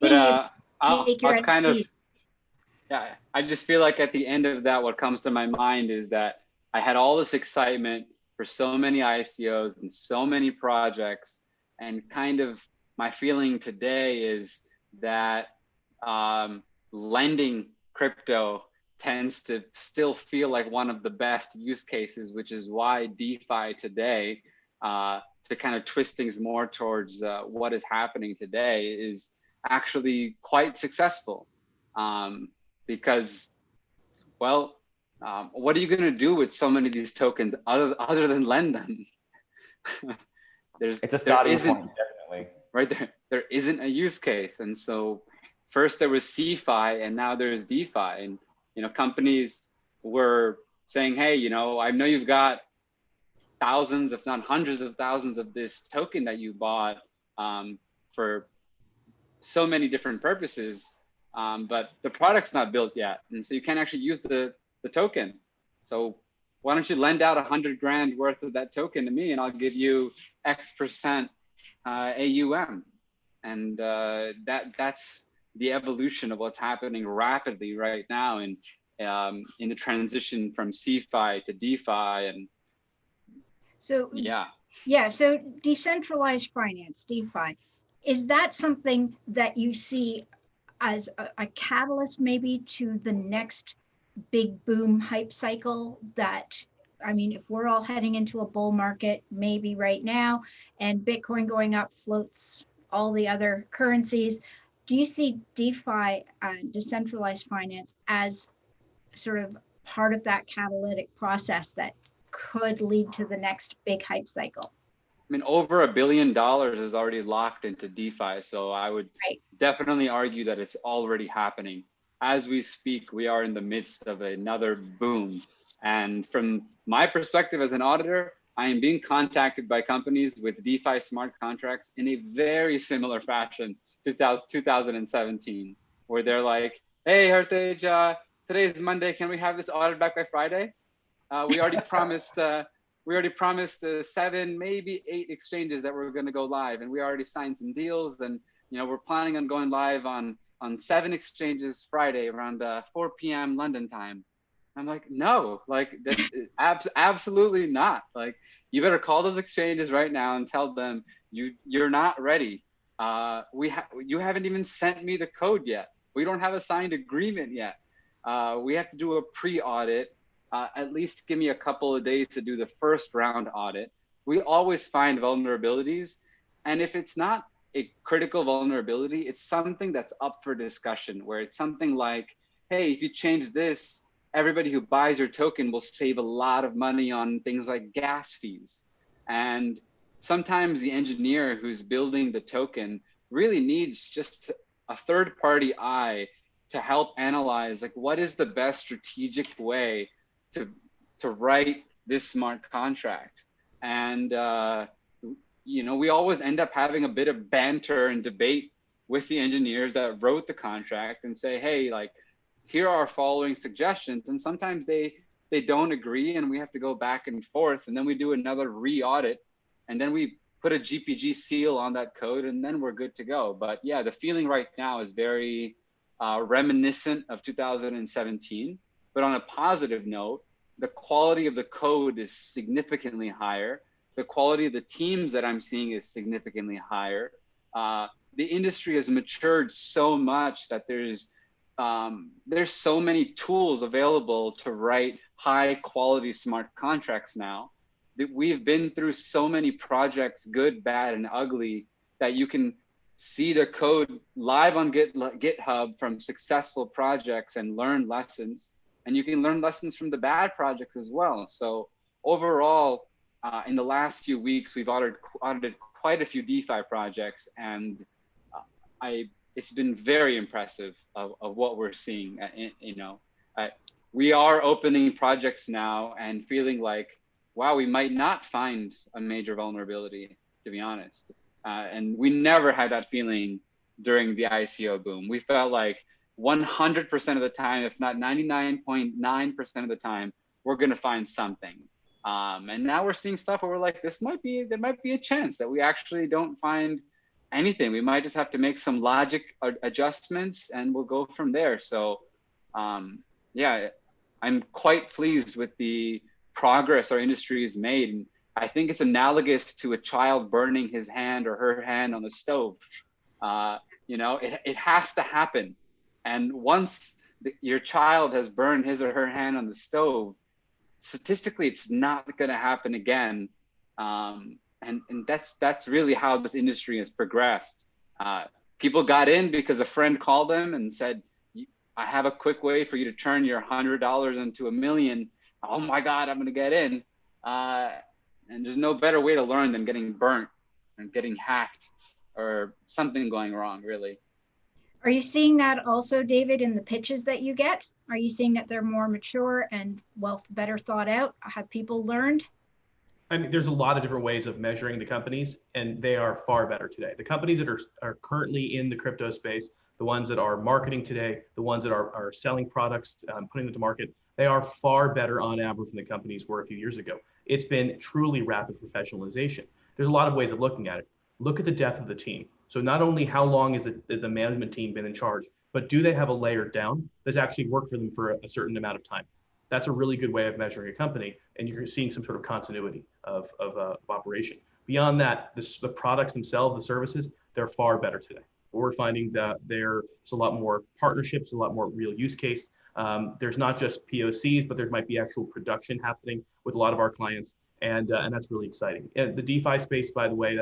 But I'll kind of, yeah, I just feel like at the end of that, what comes to my mind is that I had all this excitement for so many ICOs and so many projects. And kind of my feeling today is that lending crypto tends to still feel like one of the best use cases, which is why DeFi today, to kind of twist things more towards what is happening today, is actually quite successful. Because, well, what are you going to do with so many of these tokens other than lend them? It's a starting point, definitely. Right there isn't a use case. And so first there was CeFi and now there's DeFi. And, you know, companies were saying, hey, you know, I know you've got thousands, if not hundreds of thousands of this token that you bought for so many different purposes. But the product's not built yet. And so you can't actually use the token. So why don't you lend out 100 grand worth of that token to me and I'll give you X% AUM. And that's the evolution of what's happening rapidly right now in the transition from CeFi to DeFi. And so, yeah, so decentralized finance, DeFi, is that something that you see as a catalyst maybe to the next big boom hype cycle? That, I mean, if we're all heading into a bull market, maybe right now, and Bitcoin going up floats all the other currencies, do you see DeFi, decentralized finance, as sort of part of that catalytic process that could lead to the next big hype cycle? I mean, over $1 billion is already locked into DeFi. So I would definitely argue that it's already happening. As we speak, we are in the midst of another boom. And from my perspective as an auditor, I am being contacted by companies with DeFi smart contracts in a very similar fashion to 2017, where they're like, hey, Hartej, today is Monday. Can we have this audit back by Friday? We already promised 7, maybe 8 exchanges that were going to go live, and we already signed some deals, and you know we're planning on going live on 7 exchanges Friday around 4 p.m. London time. I'm like, no, like absolutely not. Like, you better call those exchanges right now and tell them you're not ready. You haven't even sent me the code yet. We don't have a signed agreement yet. We have to do a pre-audit. At least give me a couple of days to do the first round audit. We always find vulnerabilities. And if it's not a critical vulnerability, it's something that's up for discussion, where it's something like, hey, if you change this, everybody who buys your token will save a lot of money on things like gas fees. And sometimes the engineer who's building the token really needs just a third-party eye to help analyze, like, what is the best strategic way to write this smart contract. And you know, we always end up having a bit of banter and debate with the engineers that wrote the contract and say, hey, like, here are our following suggestions. And sometimes they don't agree, and we have to go back and forth, and then we do another re-audit, and then we put a GPG seal on that code, and then we're good to go. But yeah, the feeling right now is very reminiscent of 2017. But on a positive note, the quality of the code is significantly higher. The quality of the teams that I'm seeing is significantly higher. The industry has matured so much that there's so many tools available to write high quality smart contracts now. That we've been through so many projects, good, bad, and ugly, that you can see the code live on GitHub from successful projects and learn lessons. And you can learn lessons from the bad projects as well. So overall, in the last few weeks, we've audited quite a few DeFi projects, and it's been very impressive of what we're seeing. We are opening projects now and feeling like, wow, we might not find a major vulnerability, to be honest. And we never had that feeling during the ICO boom. We felt like 100% of the time, if not 99.9% of the time, we're going to find something. And now we're seeing stuff where we're like, there might be a chance that we actually don't find anything. We might just have to make some logic adjustments and we'll go from there. So yeah, I'm quite pleased with the progress our industry has made. And I think it's analogous to a child burning his hand or her hand on the stove. It has to happen. And once your child has burned his or her hand on the stove, statistically, it's not going to happen again. And that's really how this industry has progressed. People got in because a friend called them and said, I have a quick way for you to turn your $100 into $1 million. Oh my God, I'm going to get in. And there's no better way to learn than getting burnt and getting hacked or something going wrong, really. Are you seeing that also, David, in the pitches that you get? Are you seeing that they're more mature and better thought out? Have people learned? I mean, there's a lot of different ways of measuring the companies, and they are far better today. The companies that are currently in the crypto space, the ones that are marketing today, the ones that are selling products, putting them to market, they are far better on average than the companies were a few years ago. It's been truly rapid professionalization. There's a lot of ways of looking at it. Look at the depth of the team. So not only how long has the management team been in charge, but do they have a layer down that's actually worked for them for a certain amount of time? That's a really good way of measuring a company, and you're seeing some sort of continuity of operation. Beyond that, the products themselves, the services, they're far better today. We're finding that there's a lot more partnerships, a lot more real use case. There's not just POCs, but there might be actual production happening with a lot of our clients, and that's really exciting. And the DeFi space, by the way,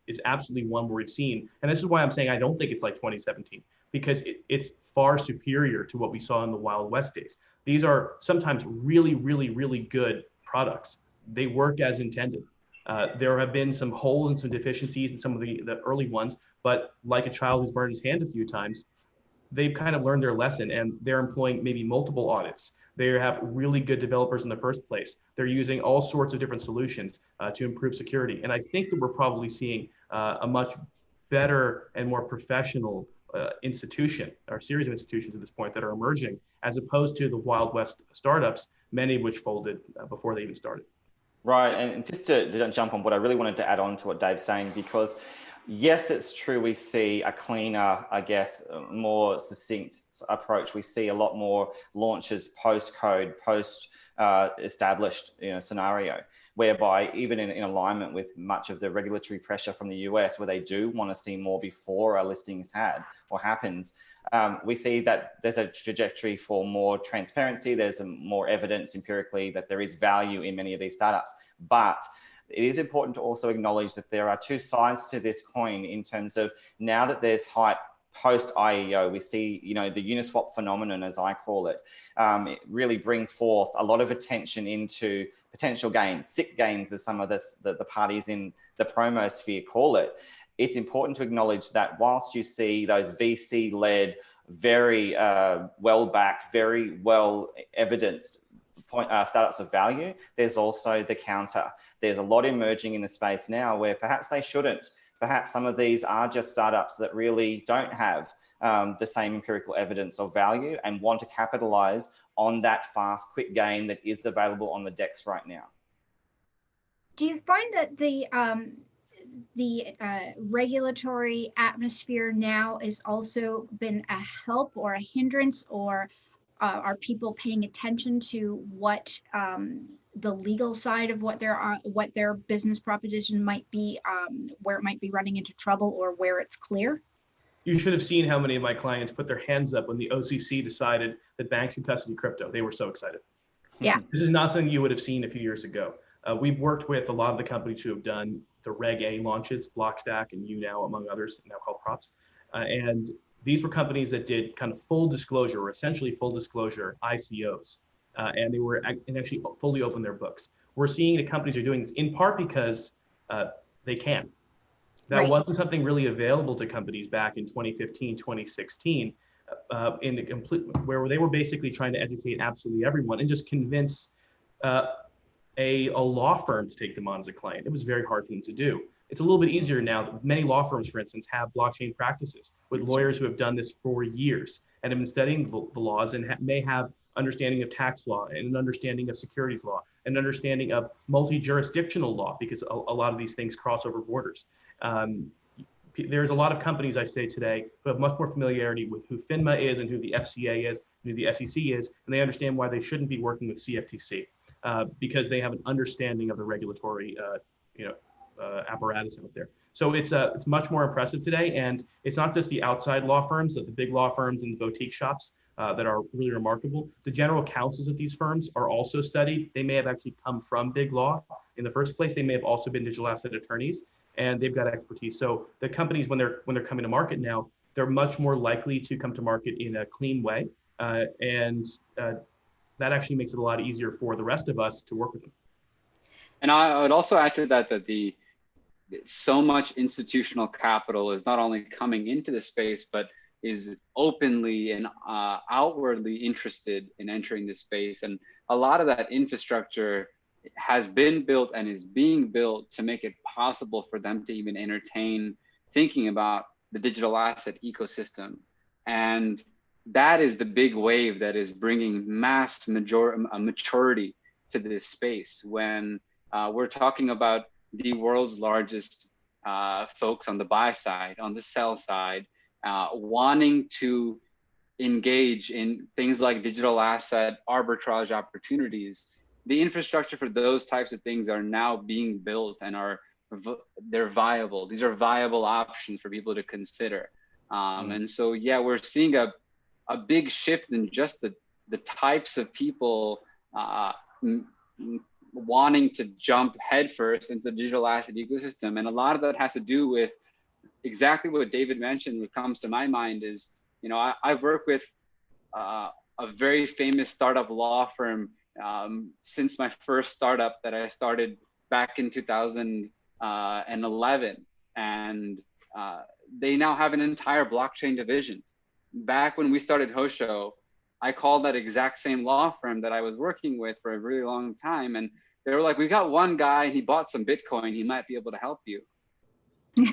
is absolutely one where we've seen, and this is why I'm saying I don't think it's like 2017, because it's far superior to what we saw in the Wild West days. These are sometimes really, really, really good products. They work as intended. There have been some holes and some deficiencies in some of the early ones, but like a child who's burned his hand a few times, they've kind of learned their lesson and they're employing maybe multiple audits. They have really good developers in the first place. They're using all sorts of different solutions to improve security. And I think that we're probably seeing a much better and more professional institution or series of institutions at this point that are emerging, as opposed to the Wild West startups, many of which folded before they even started. Right, and just to jump on what I really wanted to add on to what Dave's saying, because yes, it's true, we see a cleaner, I guess, more succinct approach. We see a lot more launches post-code, post-established scenario, whereby even in alignment with much of the regulatory pressure from the US, where they do want to see more before a listing is had or happens, we see that there's a trajectory for more transparency. There's more evidence empirically that there is value in many of these startups. But it is important to also acknowledge that there are two sides to this coin in terms of now that there's hype post IEO, we see, the Uniswap phenomenon, as I call it, really bring forth a lot of attention into potential gains, sick gains, as some of the parties in the promo sphere call it. It's important to acknowledge that whilst you see those VC-led, very well-backed, very well-evidenced startups of value, there's also the counter. There's a lot emerging in the space now where perhaps they shouldn't. Perhaps some of these are just startups that really don't have the same empirical evidence of value and want to capitalize on that fast, quick gain that is available on the DEX right now. Do you find that the regulatory atmosphere now has also been a help or a hindrance, or are people paying attention to what the legal side of what their business proposition might be, where it might be running into trouble or where it's clear? You should have seen how many of my clients put their hands up when the OCC decided that banks can custody crypto. They were so excited. Yeah. This is not something you would have seen a few years ago. We've worked with a lot of the companies who have done the Reg A launches, Blockstack and YouNow, among others, now called Props. And these were companies that did kind of full disclosure, or essentially full disclosure ICOs. And they were actually fully open their books. We're seeing the companies are doing this in part because they can. That Right. wasn't something really available to companies back in 2015, 2016, in the complete, where they were basically trying to educate absolutely everyone and just convince a law firm to take them on as a client. It was very hard for them to do. It's a little bit easier now. Many law firms, for instance, have blockchain practices with lawyers who have done this for years and have been studying the laws and may have understanding of tax law and an understanding of securities law, and understanding of multi-jurisdictional law, because a lot of these things cross over borders. There's a lot of companies, I say today, who have much more familiarity with who FINMA is and who the FCA is, who the SEC is, and they understand why they shouldn't be working with CFTC because they have an understanding of the regulatory apparatus out there. So it's much more impressive today, and it's not just the outside law firms, the big law firms and the boutique shops that are really remarkable. The general counsels of these firms are also studied. They may have actually come from big law in the first place. They may have also been digital asset attorneys, and they've got expertise. So the companies, when they're coming to market now, they're much more likely to come to market in a clean way, and that actually makes it a lot easier for the rest of us to work with them. And I would also add to that so much institutional capital is not only coming into the space, but is openly and outwardly interested in entering this space. And a lot of that infrastructure has been built and is being built to make it possible for them to even entertain thinking about the digital asset ecosystem. And that is the big wave that is bringing mass maturity to this space. When we're talking about the world's largest folks on the buy side, on the sell side, wanting to engage in things like digital asset arbitrage opportunities, the infrastructure for those types of things are now being built and they're viable. These are viable options for people to consider. And so, yeah, we're seeing a big shift in just the types of people wanting to jump headfirst into the digital asset ecosystem. And a lot of that has to do with exactly what David mentioned. What comes to my mind is, I've worked with a very famous startup law firm since my first startup that I started back in 2011. And they now have an entire blockchain division. Back when we started Hosho, I called that exact same law firm that I was working with for a really long time. And they were like, we got one guy, he bought some Bitcoin, he might be able to help you.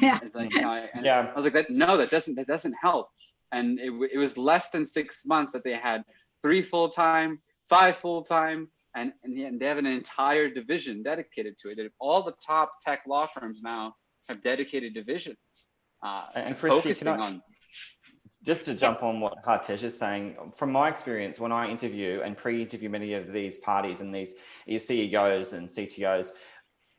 Yeah. I was like, that doesn't help. And it was less than 6 months that they had 3 full-time, 5 full-time, and they have an entire division dedicated to it. All the top tech law firms now have dedicated divisions and Christie, focusing on. Just to jump on what Hartej is saying, from my experience, when I interview and pre-interview many of these parties and these CEOs and CTOs,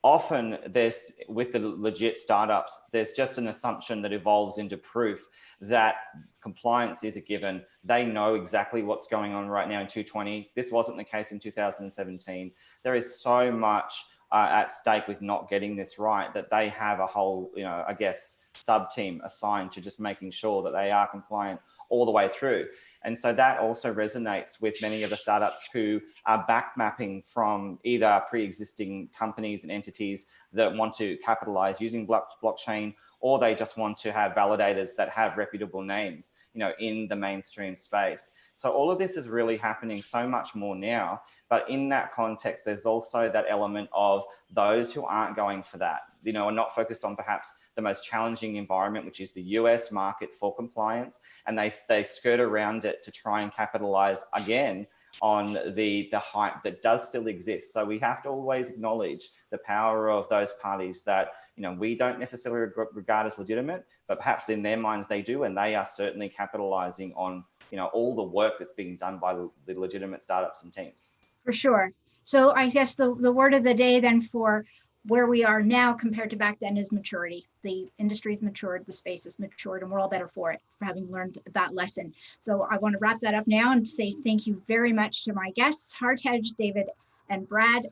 often there's, with the legit startups, there's just an assumption that evolves into proof that compliance is a given. They know exactly what's going on right now in 220. This wasn't the case in 2017. There is so much at stake with not getting this right that they have a whole, I guess, sub-team assigned to just making sure that they are compliant all the way through. And so that also resonates with many of the startups who are backmapping from either pre-existing companies and entities that want to capitalize using blockchain, or they just want to have validators that have reputable names, in the mainstream space. So all of this is really happening so much more now. But in that context, there's also that element of those who aren't going for that, are not focused on perhaps the most challenging environment, which is the US market for compliance. And they skirt around it to try and capitalize again on the hype that does still exist. So we have to always acknowledge the power of those parties that, we don't necessarily regard as legitimate, but perhaps in their minds they do. And they are certainly capitalizing on, all the work that's being done by the legitimate startups and teams. For sure. So I guess the word of the day then for where we are now compared to back then is maturity. The industry's matured, the space has matured, and we're all better for it, for having learned that lesson. So I want to wrap that up now and say thank you very much to my guests, Hartej, David, and Brad.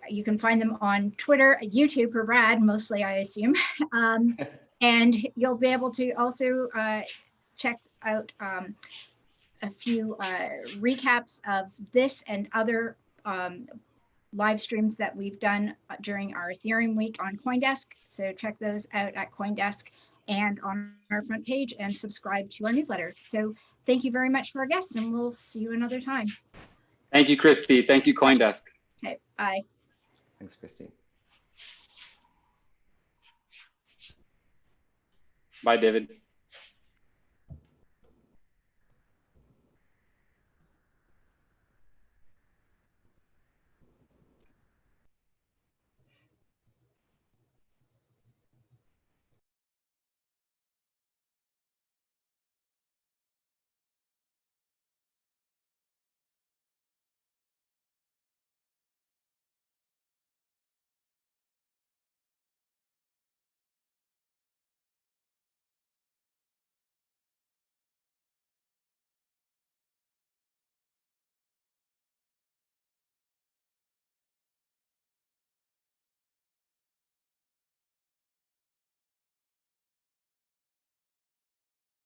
You can find them on Twitter, YouTube for Brad, mostly, I assume. And you'll be able to also check out a few recaps of this and other live streams that we've done during our Ethereum week on CoinDesk. So check those out at CoinDesk and on our front page, and subscribe to our newsletter. So thank you very much for our guests, and we'll see you another time. Thank you, Christie. Thank you, CoinDesk. Okay, bye. Thanks, Christie. Bye, David.